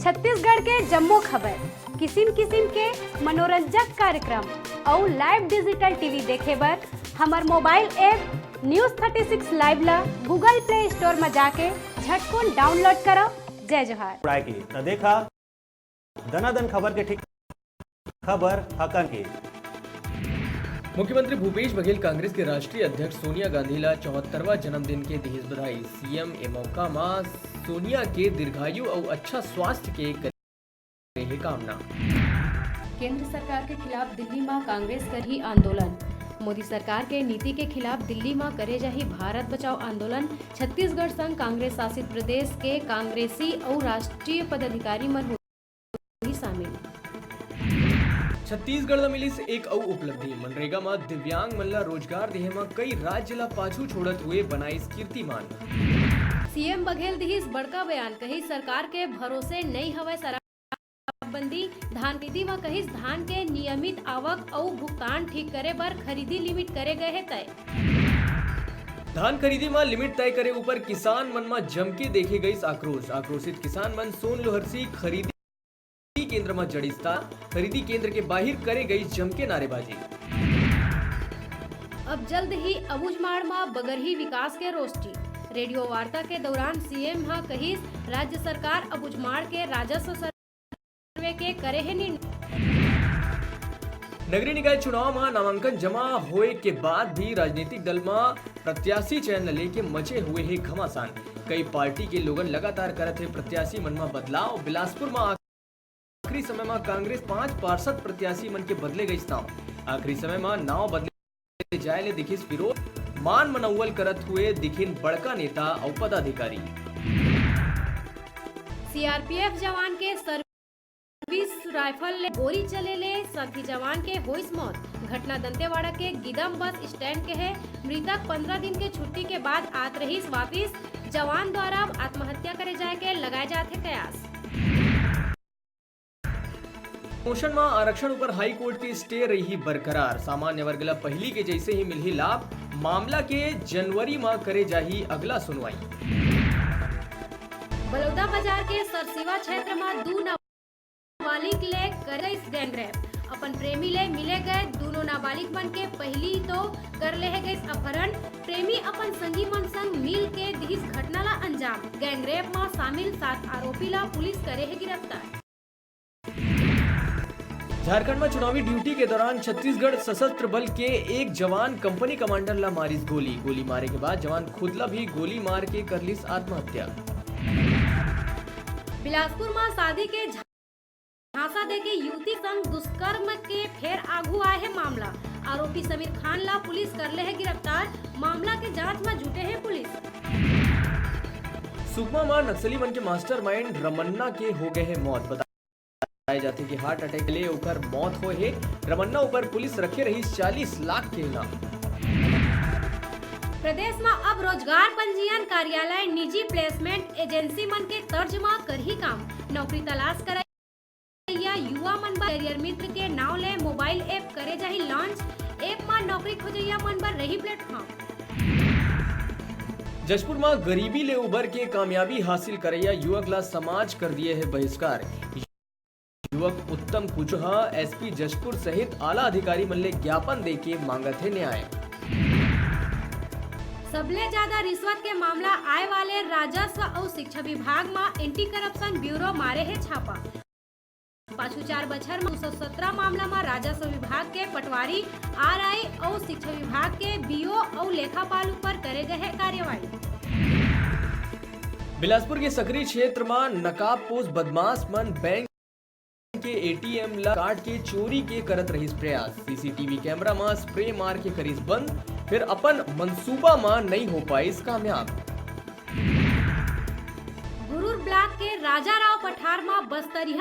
छत्तीसगढ़ के जम्मो खबर, किसिम किसिम के मनोरंजक कार्यक्रम और लाइव डिजिटल टीवी देखे बर हमार मोबाइल ऐप न्यूज़ 36 लाइव ला गूगल प्ले स्टोर में जाके झटकुन डाउनलोड करो। जय जोहार। न देखा दनादन खबर के ठीक खबर हकन की। मुख्यमंत्री भूपेश बघेल कांग्रेस के राष्ट्रीय अध्यक्ष सोनिया गांधी ला 74वां जन्मदिन के दिहिस बधाई। सीएम ए मौका में सोनिया के दीर्घायु और अच्छा स्वास्थ्य के करे कामना। केंद्र सरकार के खिलाफ दिल्ली में कांग्रेस कर ही आंदोलन। मोदी सरकार के नीति के खिलाफ दिल्ली में करे जाही भारत बचाओ आंदोलन। छत्तीसगढ़ संघ कांग्रेस शासित प्रदेश के कांग्रेसी और राष्ट्रीय पदाधिकारी मन हुई शामिल। छत्तीसगढ़ में मिली एक और उपलब्धि। मनरेगा में दिव्यांग मन ला रोजगार देहे में कई राज्य ला पाछू छोड़त हुए बनाइस कीर्तिमान। सीएम बघेल दिहिस बड़का बयान, कही सरकार के भरोसे नहीं हवय शराबबंदी। धान खरीदी में कहिस धान के नियमित आवक और भुगतान ठीक करे बर खरीदी लिमिट करे गए है तय। धान खरीदी में लिमिट तय करे ऊपर किसान मन में जम के देखे गई आक्रोश। आक्रोशित किसान मन सोन लोहरसी खरीदी केंद्र में जड़िस्ता। खरीदी केंद्र के बाहर करे गई जम के नारेबाजी। अब जल्द ही अबूझमाड़ में बगरही विकास के रोष्टी। रेडियो वार्ता के दौरान सीएम हा कहिस राज्य सरकार अबूझमाड़ के राजस्व सर्वे के करे है नगरीय निकाय चुनाव में नामांकन जमा होए के बाद भी राजनीतिक दल में प्रत्याशी चयन लेके मचे हुए है घमासान। कई पार्टी के लोगन लगातार करत है प्रत्याशी मन में बदलाव। बिलासपुर में आखिरी समय में कांग्रेस 5 पार्षद प्रत्याशी मन के बदले गई नाव। आखिरी समय में नाव बदले जाए ले दिखिस विरोध। मान मनौवल करत हुए दिखिन बड़का नेता और पदाधिकारी। सीआरपीएफ जवान के सर्विस राइफल ले गोली चले ले साथी जवान के होइस मौत। घटना दंतेवाड़ा के गिदम बस स्टैंड के है। मृतक 15 दिन के छुट्टी के बाद आत रहीस वापिस। जवान द्वारा आत्महत्या करे जाए के लगाए जाते कयास। मोशन में आरक्षण पर हाई कोर्ट की स्टे रही बरकरार। सामान्य वर्ग ला पहली के जैसे ही मिली लाभ। मामला के जनवरी में करे जाही अगला सुनवाई। बलौदा बाजार के सरसीवा क्षेत्र में 2 नाबालिग ले करे गैंगरेप। अपन प्रेमी ले मिले गए दोनों नाबालिग बन के पहली तो कर ले गए अपहरण। प्रेमी अपन संगी मन संग मिल के दिस घटना ला अंजाम। गैंगरेप में शामिल 7 आरोपी ला पुलिस करे है गिरफ्तार। झारखंड में चुनावी ड्यूटी के दौरान छत्तीसगढ़ सशस्त्र बल के एक जवान कंपनी कमांडर ला मारिस गोली मारे के बाद जवान खुद ला भी गोली मार के करलिस आत्महत्या। बिलासपुर में शादी के झांसा दे के युवती संग दुष्कर्म के फेर आगू आए है मामला। आरोपी समीर खान ला पुलिस कर ले है गिरफ्तार। मामला के जांच में जुटे है पुलिस। सुकमा में नक्सली मन के मास्टरमाइंड रमन्ना के हो गए है मौत। बताया जाते कि हार्ट अटैक ले ऊपर मौत हो है। रमन्ना ऊपर पुलिस रखे रही 40 लाख के इनाम। प्रदेश में अब रोजगार पंजीयन कार्यालय निजी प्लेसमेंट एजेंसी मन के तर्ज में कर ही काम। नौकरी तलाश कर युवा मन बर करियर मित्र के नाव ले मोबाइल ऐप करे जाही लॉन्च। ऐप में नौकरी खोजैया मन बर रही प्लेटफॉर्म। जशपुर में गरीबी ले उबर के कामयाबी हासिल करैया युवक ला समाज कर दिए है बहिष्कार। युवक उत्तम कुजहा एसपी जशपुर सहित आला अधिकारी मन ले ज्ञापन दे के मांगत है न्याय। सबले ज्यादा रिश्वत के मामला आए वाले राजस्व और शिक्षा विभाग में एंटी करप्शन ब्यूरो मारे है छापा। पाछू 4 बछर में 217 मामला में राजस्व विभाग के पटवारी आरआई और शिक्षा विभाग के बीओ और लेखापाल ऊपर करे गए है कार्यवाही। बिलासपुर के सक्रिय क्षेत्र में नकाबपोश बदमाश मन बैंक के एटीएम ला काट के चोरी के करत रहीस प्रयास। सीसीटीवी कैमरा में स्प्रे मार के करीस बंद, फिर अपन मंसूबा में नहीं हो पाइस कामयाब। गुरूर ब्लॉक के राजा राव पठार में बस्तरिया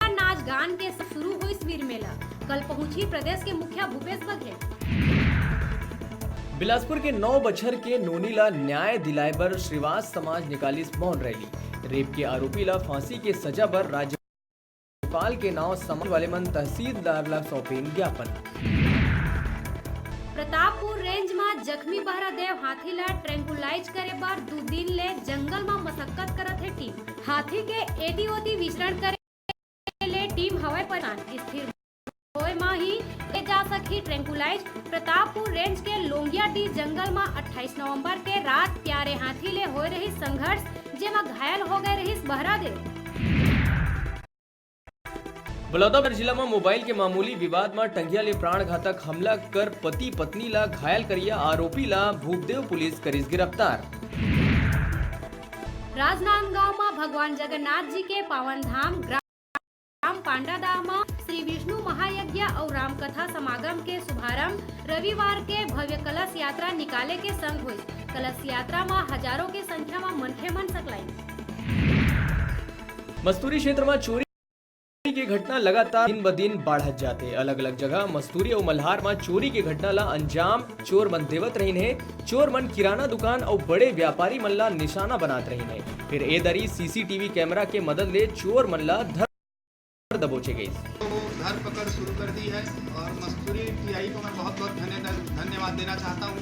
नाच गान के शुरू हुई वीर मेला। कल पहुंची प्रदेश के मुखिया भूपेश बघेल। बिलासपुर के 9 बछर के नोनीला न्याय दिलाए बर श्रीवास समाज निकालिस मौन रैली। रेप के आरोपी ला फांसी के सजा पर राज्यपाल के नाव समाज वाले मन तहसीलदार ला सौंपे ज्ञापन। प्रतापपुर रेंज में जख्मी बहरादेव हाथी ला ट्रैंकुलाइज करे बार 2 दिन ले जंगल में मशक्कत करत है टीम। हाथी के एदी ओदी विचरण करे ले टीम हवाई परेशान स्थिर होए में ही ले जा सकी ट्रैंकुलाइज। प्रतापपुर रेंज के लोंगियाडीह जंगल में 28 नवंबर के रात प्यारे हाथी ले हो रही संघर्ष जेमा घायल हो गए रही बहरादेव। बलौदाबाजार जिला में मोबाइल के मामूली विवाद में टंगिया ले प्राणघातक हमला कर पति पत्नी ला घायल करिया आरोपी ला भूपदेव पुलिस करीस गिरफ्तार। राजनांदगांव में भगवान जगन्नाथ जी के पावन धाम ग्राम पांडादाह में श्री विष्णु महायज्ञ और रामकथा समागम के शुभारंभ रविवार के भव्य कलश यात्रा निकाले के संग हुई। कलश यात्रा में हजारों की संख्या में मनखे मन सकलाई। मस्तूरी क्षेत्र में चोरी की घटना लगातार दिन ब दिन बढ़त जाते। अलग अलग जगह मस्तूरी और मल्हार में चोरी की घटना ला अंजाम चोर मन देवत रही है। चोर मन किराना दुकान और बड़े व्यापारी मन ला निशाना बनात रही है। फिर ए दरी सीसीटीवी कैमरा के मदद ले चोर मन ला धर दबोचे गई। तो धरपकड़ शुरू कर दी है और मस्तूरी टीआई को मैं बहुत बहुत धन्यवाद देना चाहता हूँ।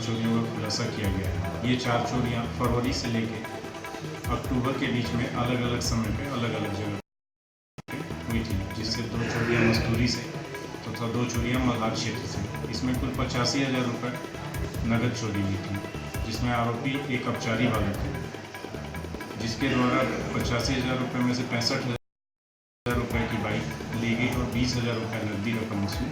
चोरियों का खुलासा किया गया है। ये 4 चोरियाँ फरवरी से लेके अक्टूबर के बीच में अलग अलग समय पे अलग अलग जगह हुई थी, जिससे 2 चोरियाँ मस्तूरी से तथा 2 चोरियाँ मल्हार क्षेत्र से। इसमें कुल 85,000 रुपये नगद चोरी हुई थी, जिसमें आरोपी एक अपचारी वाले थे, जिसके द्वारा 85,000 रुपये में से 65,000 रुपये की बाइक ली गई और 20,000 रुपये नकदी रकम उसमें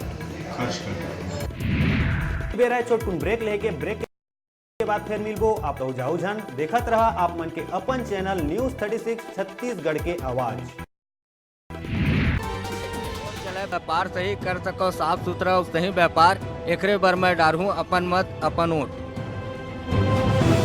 खर्च कर दिया। बेरा है छोटकुन ब्रेक लेके ब्रेक के बाद फिर मिलबो। आप लोग जाओ जान देखत रहा आप मन के अपन चैनल न्यूज़ 36 छत्तीसगढ़ के आवाज। व्यापार सही कर सको साफ सुथरा सही व्यापार एकरे बर मैं डारहूँ अपन मत अपन वोट।